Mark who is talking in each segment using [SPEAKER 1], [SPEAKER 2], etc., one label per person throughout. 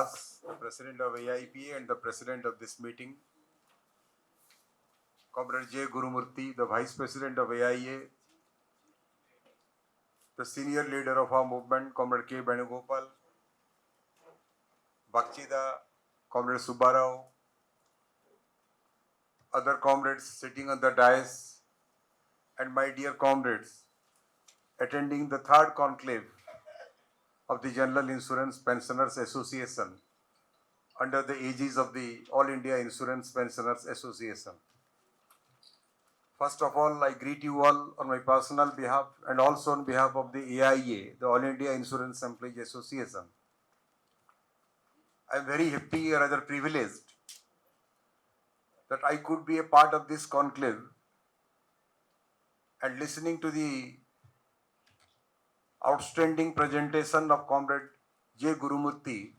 [SPEAKER 1] Das, the President of AIPA and the President of this meeting, Comrade J. Gurumurthy, the Vice President of AIA, the senior leader of our movement, Comrade K. Benugopal, Bakchida, Comrade Subbarao, other comrades sitting on the dais, and my dear comrades attending the third conclave of the General Insurance Pensioners Association under the aegis of the All India Insurance Pensioners Association. First of all, I greet you all on my personal behalf and also on behalf of the AIA, the All India Insurance Employees Association. I am very happy, or rather privileged, that I could be a part of this conclave and listening to the outstanding presentation of Comrade J. Gurumurthy.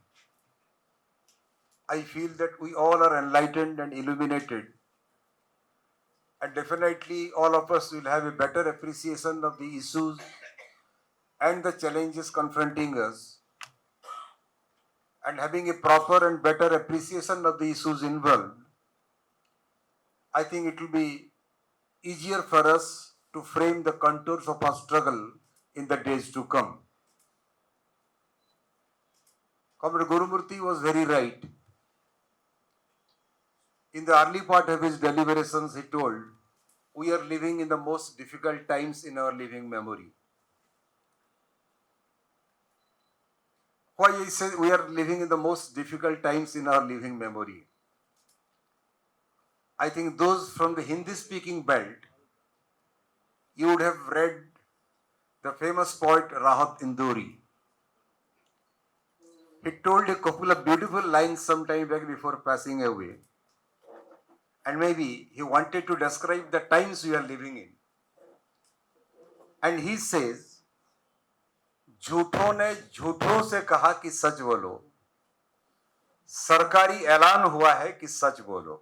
[SPEAKER 1] I feel that we all are enlightened and illuminated, and definitely all of us will have a better appreciation of the issues and the challenges confronting us, and having a proper and better appreciation of the issues involved. I think it will be easier for us to frame the contours of our struggle in the days to come. Comrade Gurumurthy was very right. In the early part of his deliberations, he told, we are living in the most difficult times in our living memory. Why he says we are living in the most difficult times in our living memory? I think those from the Hindi-speaking belt, you would have read the famous poet Rahat Indori. He told a couple of beautiful lines some time back before passing away. And maybe he wanted to describe the times we are living in. And he says, झूठों ने झूठों से कहा कि सच बोलो, सरकारी ऐलान हुआ है कि सच बोलो।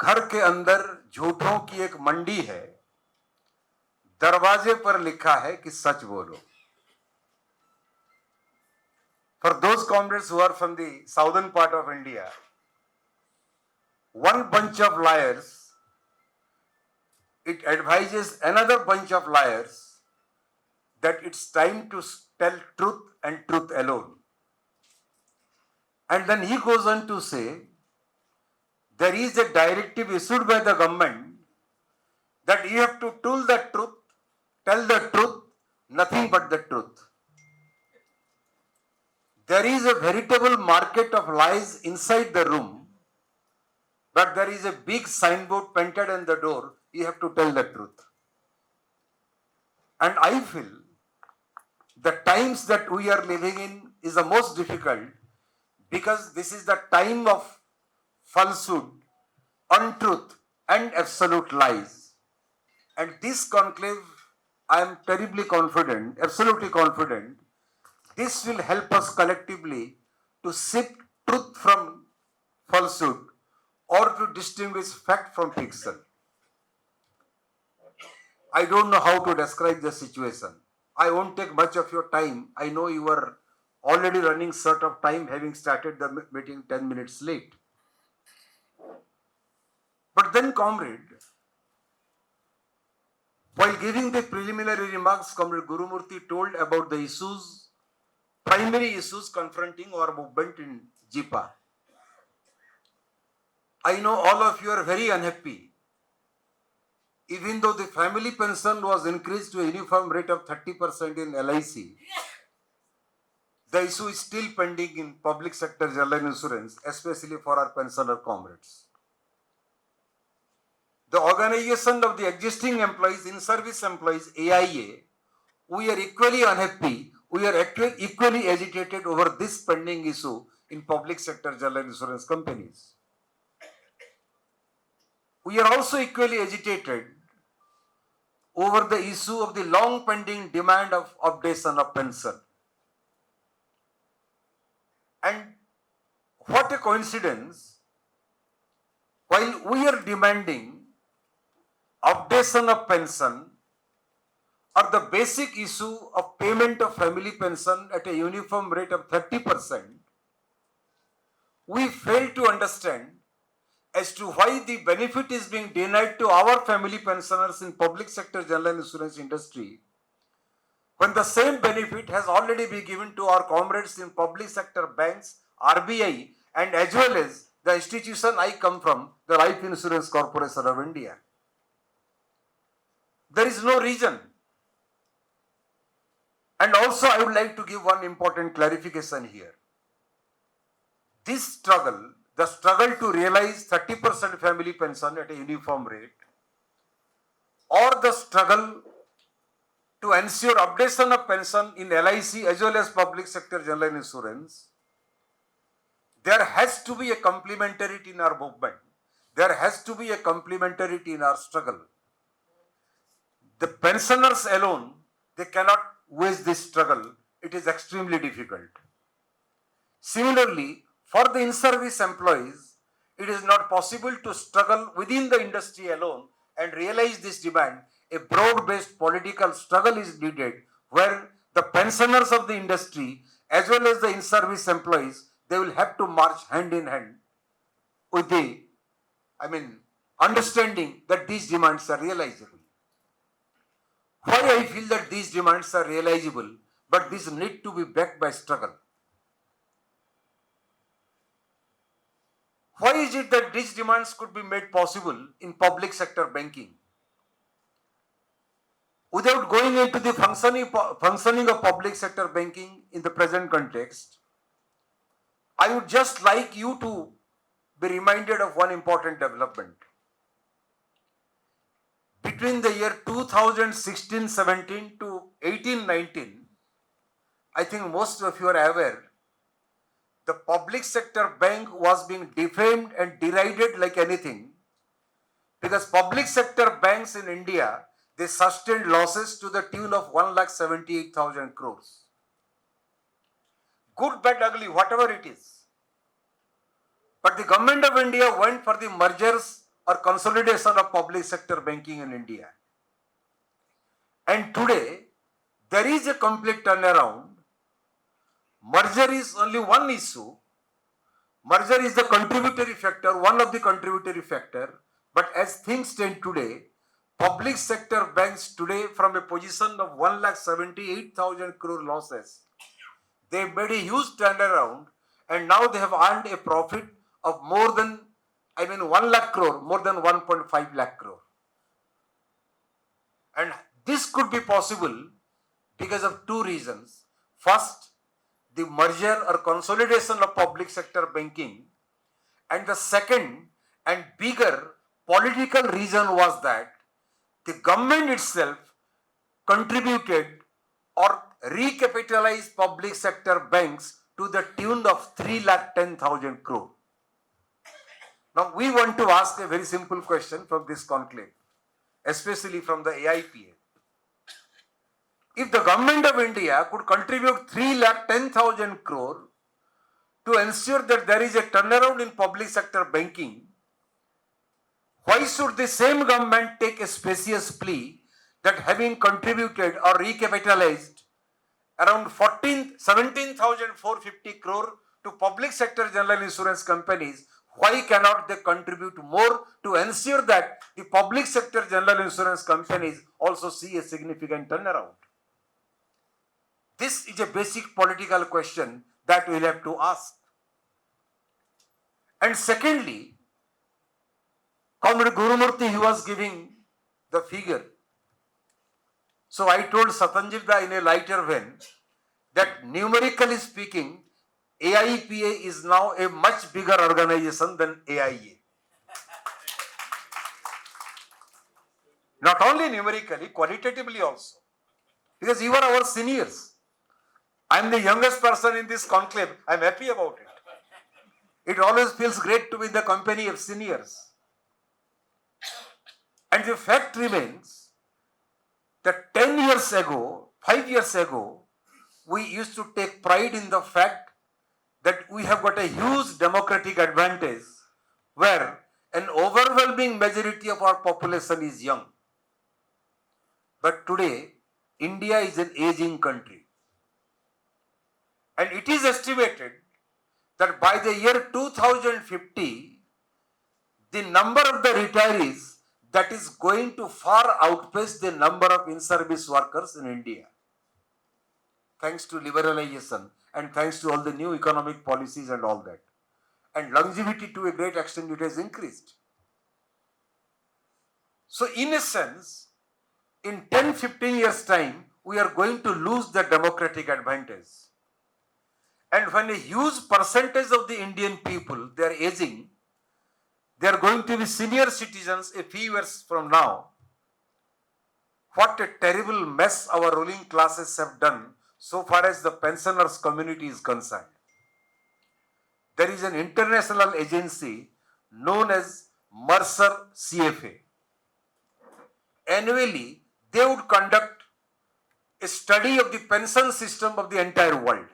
[SPEAKER 1] घर के अंदर झूठों की एक मंडी है, दरवाजे पर लिखा है कि सच बोलो। For those comrades who are from the southern part of India, one bunch of liars, it advises another bunch of liars that it's time to tell truth and truth alone. And then he goes on to say, there is a directive issued by the government that you have to tell the truth, nothing but the truth. There is a veritable market of lies inside the room, but there is a big signboard painted on the door, you have to tell the truth. And I feel the times that we are living in is the most difficult because this is the time of falsehood, untruth, and absolute lies. And this conclave, I am terribly confident, absolutely confident, this will help us collectively to sift truth from falsehood or to distinguish fact from fiction. I don't know how to describe the situation. I won't take much of your time. I know you are already running short of time, having started the meeting 10 minutes late. But then, comrade, while giving the preliminary remarks, Comrade Gurumurthy told about the issues, primary issues confronting our movement in JIPA. I know all of you are very unhappy. Even though the family pension was increased to a uniform rate of 30% in LIC, the issue is still pending in public sector general insurance, especially for our pensioner comrades. The organization of the existing employees, in-service employees, AIA, we are equally unhappy, we are equally agitated over this pending issue in public sector general insurance companies. We are also equally agitated over the issue of the long pending demand of updation of pension. And what a coincidence, while we are demanding updation of pension, or the basic issue of payment of family pension at a uniform rate of 30%, we fail to understand as to why the benefit is being denied to our family pensioners in public sector general insurance industry when the same benefit has already been given to our comrades in public sector banks, RBI, and as well as the institution I come from, the Life Insurance Corporation of India. There is no reason. And also I would like to give one important clarification here. This struggle, the struggle to realize 30% family pension at a uniform rate, or the struggle to ensure updation of pension in LIC as well as public sector general insurance, there has to be a complementarity in our movement. There has to be a complementarity in our struggle. The pensioners alone, they cannot wage this struggle. It is extremely difficult. Similarly, for the in-service employees, it is not possible to struggle within the industry alone and realize this demand. A broad-based political struggle is needed where the pensioners of the industry as well as the in-service employees, they will have to march hand in hand with the, understanding that these demands are realizable. Why I feel that these demands are realizable, but these need to be backed by struggle. Why is it that these demands could be made possible in public sector banking? Without going into the functioning of public sector banking in the present context, I would just like you to be reminded of one important development. Between the year 2016-17 to 18-19, I think most of you are aware, the public sector bank was being defamed and derided like anything because public sector banks in India, they sustained losses to the tune of 1,78,000 crores. Good, bad, ugly, whatever it is. But the government of India went for the mergers or consolidation of public sector banking in India. And today, there is a complete turnaround. Merger is only one issue. Merger is the contributory factor, one of the contributory factor. But as things stand today, public sector banks today from a position of 1,78,000 crore losses, they made a huge turnaround and now they have earned a profit of more than 1 lakh crore, more than 1.5 lakh crore. And this could be possible because of two reasons. First, the merger or consolidation of public sector banking, and the second and bigger political reason was that the government itself contributed or recapitalized public sector banks to the tune of 3,10,000 crore. Now we want to ask a very simple question from this conclave, especially from the AIPA. If the government of India could contribute 3,10,000 crore to ensure that there is a turnaround in public sector banking, why should the same government take a specious plea that having contributed or recapitalized around 17,450 crore to public sector general insurance companies, why cannot they contribute more to ensure that the public sector general insurance companies also see a significant turnaround? This is a basic political question that we will have to ask. And secondly, Comrade Gurumurthy, he was giving the figure. So I told Satanjivda in a lighter vein that numerically speaking, AIPA is now a much bigger organization than AIA. Not only numerically, qualitatively also. Because you are our seniors. I am the youngest person in this conclave. I am happy about it. It always feels great to be in the company of seniors. And the fact remains that 10 years ago, 5 years ago, we used to take pride in the fact that we have got a huge democratic advantage where an overwhelming majority of our population is young. But today, India is an aging country. And it is estimated that by the year 2050, the number of the retirees that is going to far outpace the number of in-service workers in India. Thanks to liberalization and thanks to all the new economic policies and all that. And longevity to a great extent it has increased. So in a sense, in 10-15 years time, we are going to lose the democratic advantage. And when a huge percentage of the Indian people, they are aging, they are going to be senior citizens a few years from now. What a terrible mess our ruling classes have done so far as the pensioners community is concerned. There is an international agency known as Mercer CFA. Annually, they would conduct a study of the pension system of the entire world.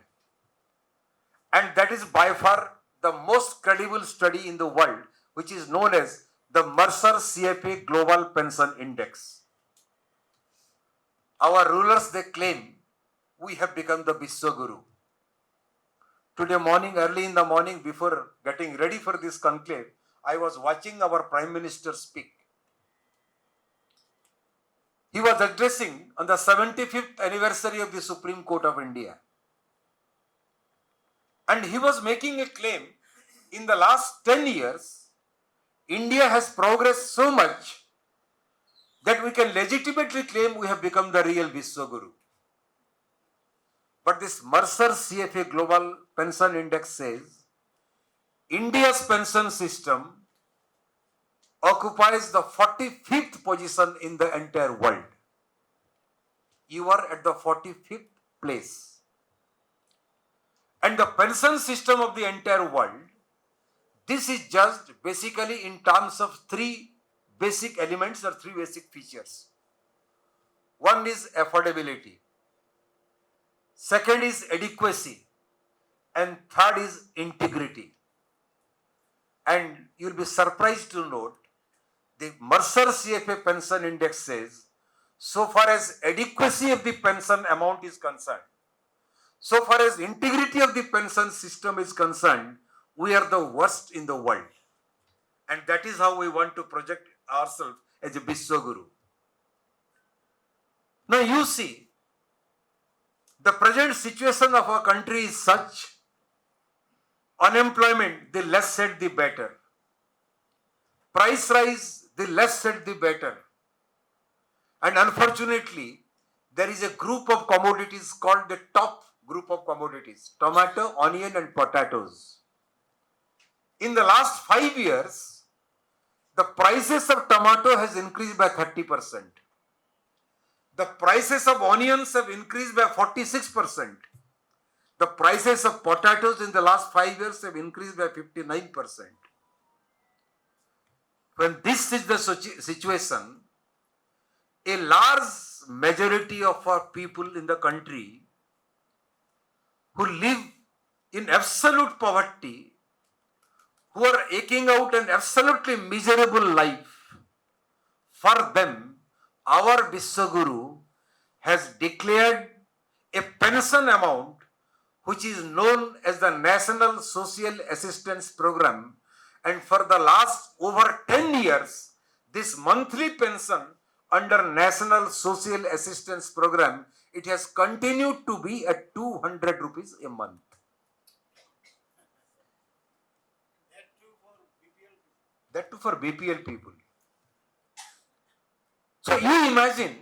[SPEAKER 1] And that is by far the most credible study in the world, which is known as the Mercer CFA Global Pension Index. Our rulers, they claim we have become the Vishwaguru. Today morning, early in the morning, before getting ready for this conclave, I was watching our Prime Minister speak. He was addressing on the 75th anniversary of the Supreme Court of India. And he was making a claim, in the last 10 years, India has progressed so much that we can legitimately claim we have become the real Vishwaguru. But this Mercer CFA Global Pension Index says, India's pension system occupies the 45th position in the entire world. You are at the 45th place. And the pension system of the entire world, this is judged basically in terms of three basic elements or three basic features. One is affordability. Second is adequacy. And third is integrity. And you'll be surprised to note the Mercer CFA Pension Index says, so far as adequacy of the pension amount is concerned, so far as integrity of the pension system is concerned, we are the worst in the world. And that is how we want to project ourselves as a Vishwaguru. Now you see, the present situation of our country is such, unemployment, the less said the better. Price rise, the less said the better. And unfortunately, there is a group of commodities called the top group of commodities, tomato, onion and potatoes. In the last 5 years, the prices of tomato has increased by 30%. The prices of onions have increased by 46%. The prices of potatoes in the last 5 years have increased by 59%. When this is the situation, a large majority of our people in the country who live in absolute poverty, who are aching out an absolutely miserable life, for them, our Vishwaguru has declared a pension amount which is known as the National Social Assistance Program, and for the last over 10 years, this monthly pension under National Social Assistance Program, it has continued to be at 200 rupees a month. That too for BPL people. So you imagine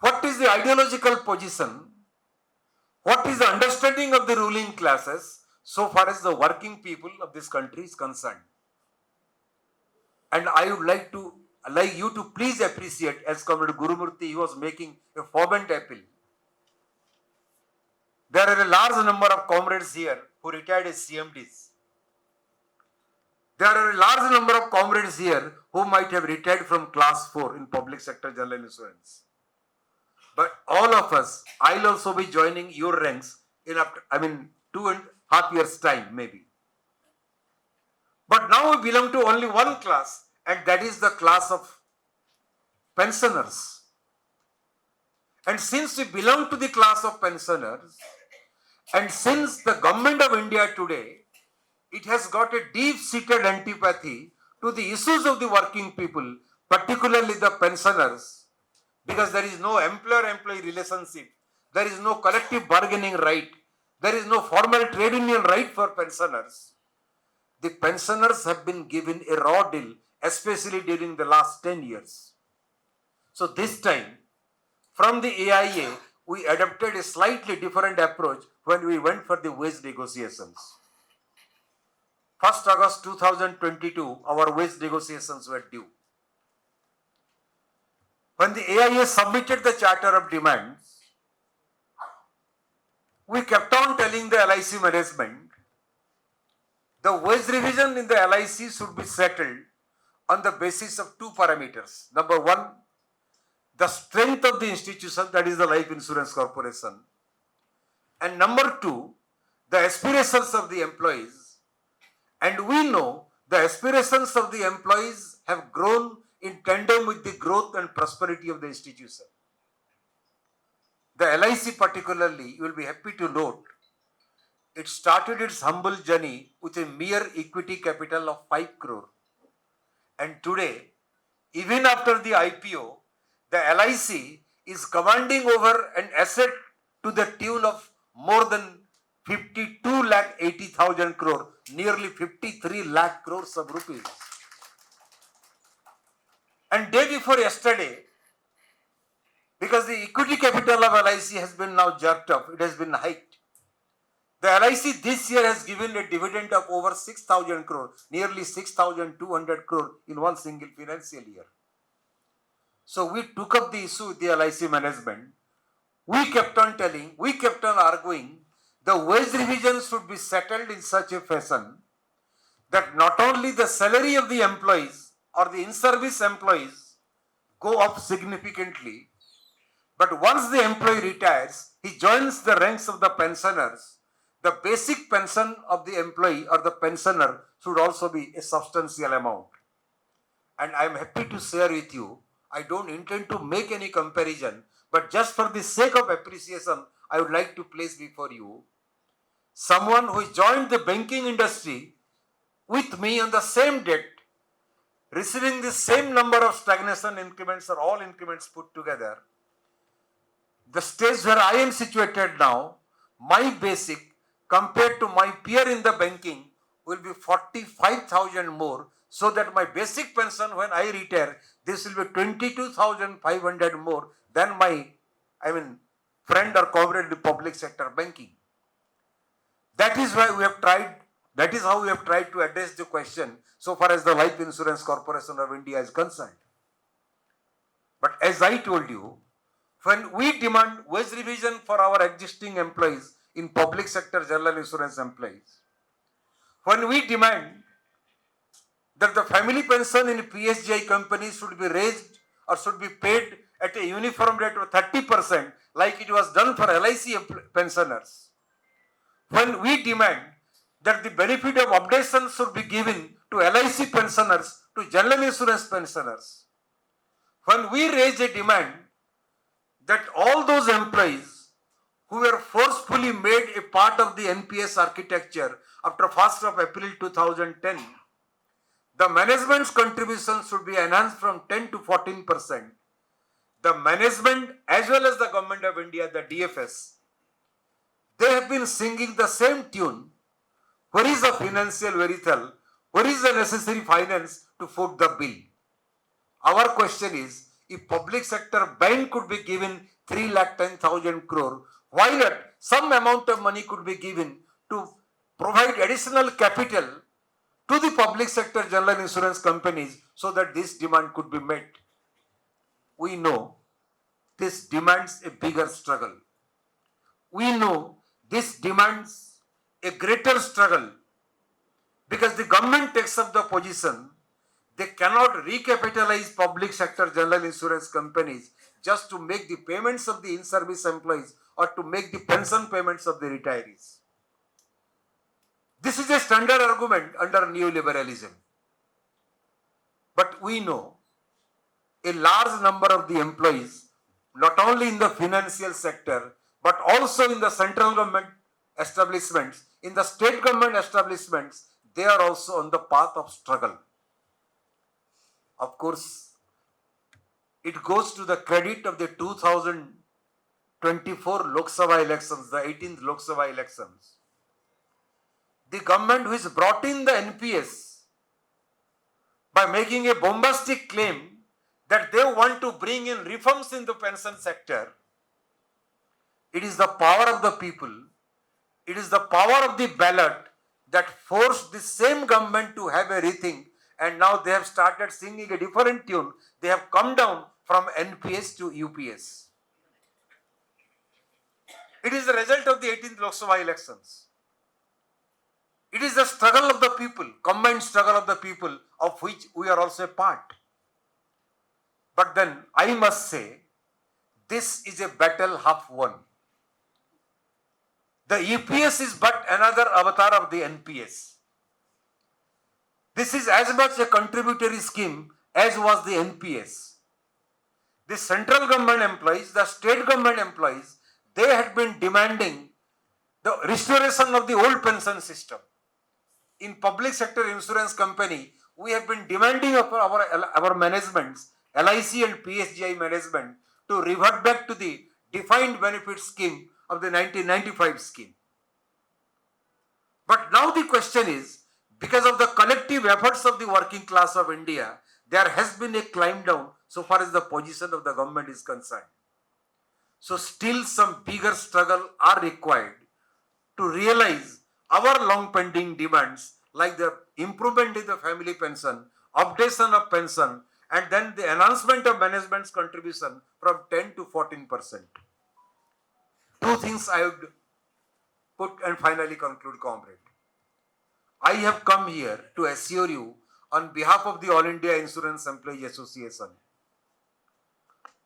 [SPEAKER 1] what is the ideological position, what is the understanding of the ruling classes so far as the working people of this country is concerned. And I would like you to please appreciate, as Comrade Gurumurthy, he was making a fervent appeal. There are a large number of comrades here who retired as CMDs. There are a large number of comrades here who might have retired from class 4 in public sector general insurance. But all of us, I'll also be joining your ranks in 2.5 years time maybe. But now we belong to only one class, and that is the class of pensioners. And since we belong to the class of pensioners, and since the government of India today, it has got a deep-seated antipathy to the issues of the working people, particularly the pensioners, because there is no employer-employee relationship, there is no collective bargaining right, there is no formal trade union right for pensioners. The pensioners have been given a raw deal, especially during the last 10 years. So this time, from the AIA, we adopted a slightly different approach when we went for the wage negotiations. 1st August 2022, our wage negotiations were due. When the AIA submitted the Charter of Demands, we kept on telling the LIC management, the wage revision in the LIC should be settled on the basis of two parameters. Number one, the strength of the institution, that is the Life Insurance Corporation. And number two, the aspirations of the employees. And we know the aspirations of the employees have grown in tandem with the growth and prosperity of the institution. The LIC particularly, you will be happy to note, it started its humble journey with a mere equity capital of 5 crore. And today, even after the IPO, the LIC is commanding over an asset to the tune of more than 52 lakh 80,000 crore, nearly 53 lakh crores of rupees. And day before yesterday, because the equity capital of LIC has been now jerked up, it has been hiked. The LIC this year has given a dividend of over 6,000 crore, nearly 6,200 crore in one single financial year. So we took up the issue with the LIC management. We kept on telling, we kept on arguing, the wage revision should be settled in such a fashion that not only the salary of the employees or the in-service employees go up significantly, but once the employee retires, he joins the ranks of the pensioners. The basic pension of the employee or the pensioner should also be a substantial amount. And I am happy to share with you, I don't intend to make any comparison, but just for the sake of appreciation, I would like to place before you someone who joined the banking industry with me on the same date, receiving the same number of stagnation increments or all increments put together. The stage where I am situated now, my basic compared to my peer in the banking will be 45,000 more, so that my basic pension when I retire, this will be 22,500 more than my, friend or comrade in the public sector banking. That is why we have tried, that is how we have tried to address the question so far as the Life Insurance Corporation of India is concerned. But as I told you, when we demand wage revision for our existing employees in public sector general insurance employees, when we demand that the family pension in PSGI companies should be raised or should be paid at a uniform rate of 30% like it was done for LIC pensioners, when we demand that the benefit of updation should be given to LIC pensioners, to general insurance pensioners, when we raise a demand that all those employees who were forcefully made a part of the NPS architecture after 1st of April 2010, the management's contribution should be enhanced from 10 to 14%. The management as well as the government of India, the DFS, they have been singing the same tune. Where is the financial wherewithal? Where is the necessary finance to foot the bill? Our question is, if public sector bank could be given 3,10,000 crore, why not some amount of money could be given to provide additional capital to the public sector general insurance companies so that this demand could be met? We know this demands a bigger struggle. We know this demands a greater struggle because the government takes up the position they cannot recapitalize public sector general insurance companies just to make the payments of the in-service employees or to make the pension payments of the retirees. This is a standard argument under neoliberalism. But we know a large number of the employees not only in the financial sector, but also in the central government establishments, in the state government establishments, they are also on the path of struggle. Of course, it goes to the credit of the 2024 Lok Sabha elections, the 18th Lok Sabha elections. The government who has brought in the NPS by making a bombastic claim that they want to bring in reforms in the pension sector. It is the power of the people, it is the power of the ballot that forced the same government to have a rethink, and now they have started singing a different tune. They have come down from NPS to UPS. It is the result of the 18th Lok Sabha elections. It is the struggle of the people, combined struggle of the people, of which we are also a part. But then I must say, this is a battle half won. The EPS is but another avatar of the NPS. This is as much a contributory scheme as was the NPS. The central government employees, the state government employees, they had been demanding the restoration of the old pension system. In public sector insurance company, we have been demanding of our managements, LIC and PSGI management, to revert back to the defined benefit scheme of the 1995 scheme. But now the question is, because of the collective efforts of the working class of India, there has been a climb down so far as the position of the government is concerned. So still some bigger struggle are required to realize our long pending demands, like the improvement in the family pension, updation of pension, and then the enhancement of management's contribution from 10 to 14%. Two things I would put and finally conclude, comrade. I have come here to assure you on behalf of the All India Insurance Employees Association,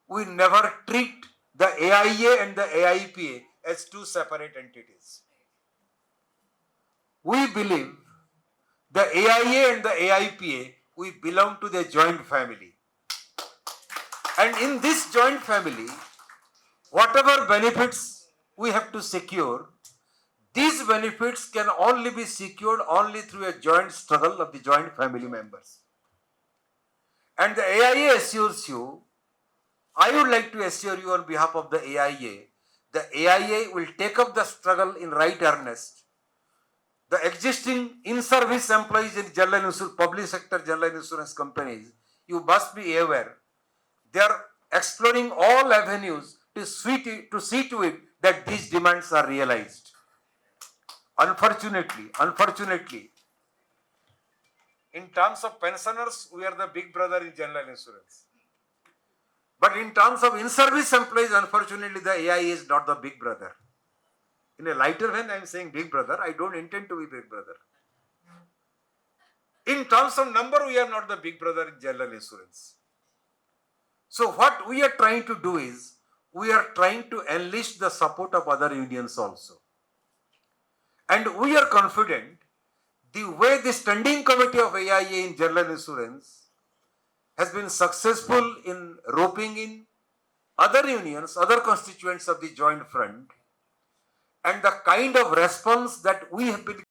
[SPEAKER 1] we never treat the AIA and the AIPA as two separate entities. We believe the AIA and the AIPA, we belong to the joint family. And in this joint family, whatever benefits we have to secure, these benefits can only be secured only through a joint struggle of the joint family members. And the AIA assures you, I would like to assure you on behalf of the AIA will take up the struggle in right earnest. The existing in-service employees in general insurance, public sector general insurance companies, you must be aware, they are exploring all avenues to see to it that these demands are realized. Unfortunately, in terms of pensioners, we are the big brother in general insurance. But in terms of in-service employees, unfortunately, the AIA is not the big brother. In a lighter vein, I am saying big brother. I don't intend to be big brother. In terms of number, we are not the big brother in general insurance. So what we are trying to do is, we are trying to enlist the support of other unions also. And we are confident the way the standing committee of AIA in general insurance has been successful in roping in other unions, other constituents of the joint front, and the kind of response that we have been